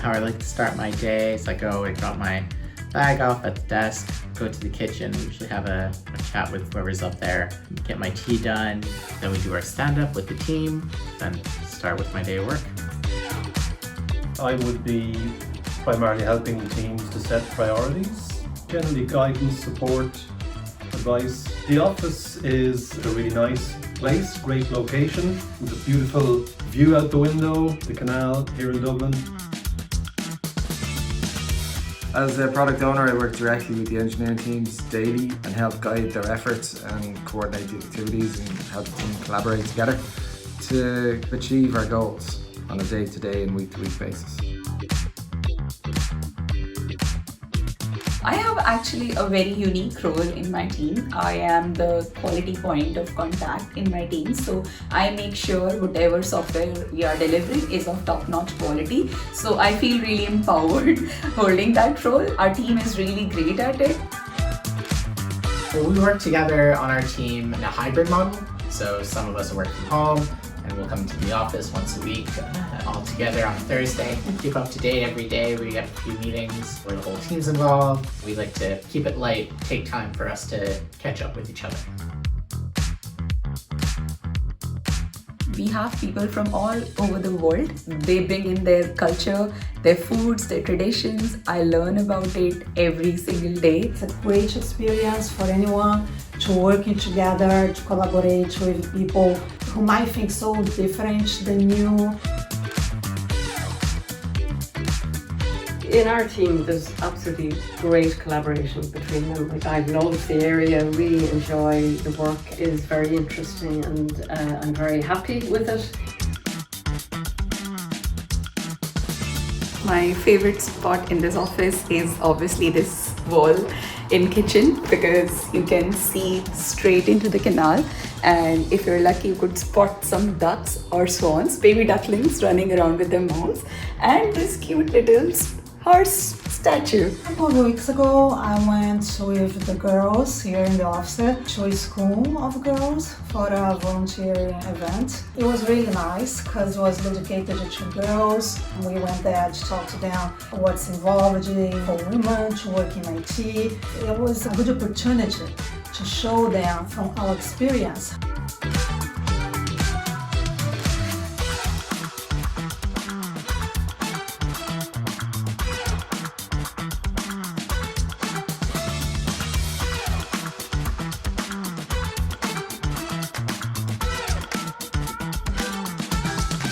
how I like to start my day. So I drop my bag off at the desk, go to the kitchen, usually have a chat with whoever's up there, get my tea done, then we do our stand-up with the team, then start with my day of work. I would be primarily helping teams to set priorities, generally guidance, support, advice. The office is a really nice place, great location, with a beautiful view out the window, the canal here in Dublin. As a product owner, I work directly with the engineering teams daily and help guide their efforts and coordinate the activities and help the team collaborate together to achieve our goals on a day-to-day and week-to-week basis. I have actually a very unique role in my team. I am the quality point of contact in my team, so I make sure whatever software we are delivering is of top-notch quality. So I feel really empowered holding that role. Our team is really great at it. We work together on our team in a hybrid model. So some of us work from home and we'll come to the office once a week all together on Thursday and keep up to date every day. We have a few meetings where the whole team's involved. We like to keep it light, take time for us to catch up with each other. We have people from all over the world. They bring in their culture, their foods, their traditions. I learn about it every single day. It's a great experience for anyone to working together, to collaborate with people who might think so different than you. In our team, there's absolutely great collaboration between them. Like, I've loved the area, really enjoy the work. It is very interesting and I'm very happy with it. My favorite spot in this office is obviously this wall in kitchen, because you can see straight into the canal, and if you're lucky you could spot some ducks or swans, baby ducklings running around with their moms, and this cute little horse statue. A couple of weeks ago, I went with the girls here in the office to a school of girls for a volunteering event. It was really nice because it was dedicated to girls. We went there to talk to them what's involved for women to work in IT. It was a good opportunity to show them from our experience.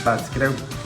But to get out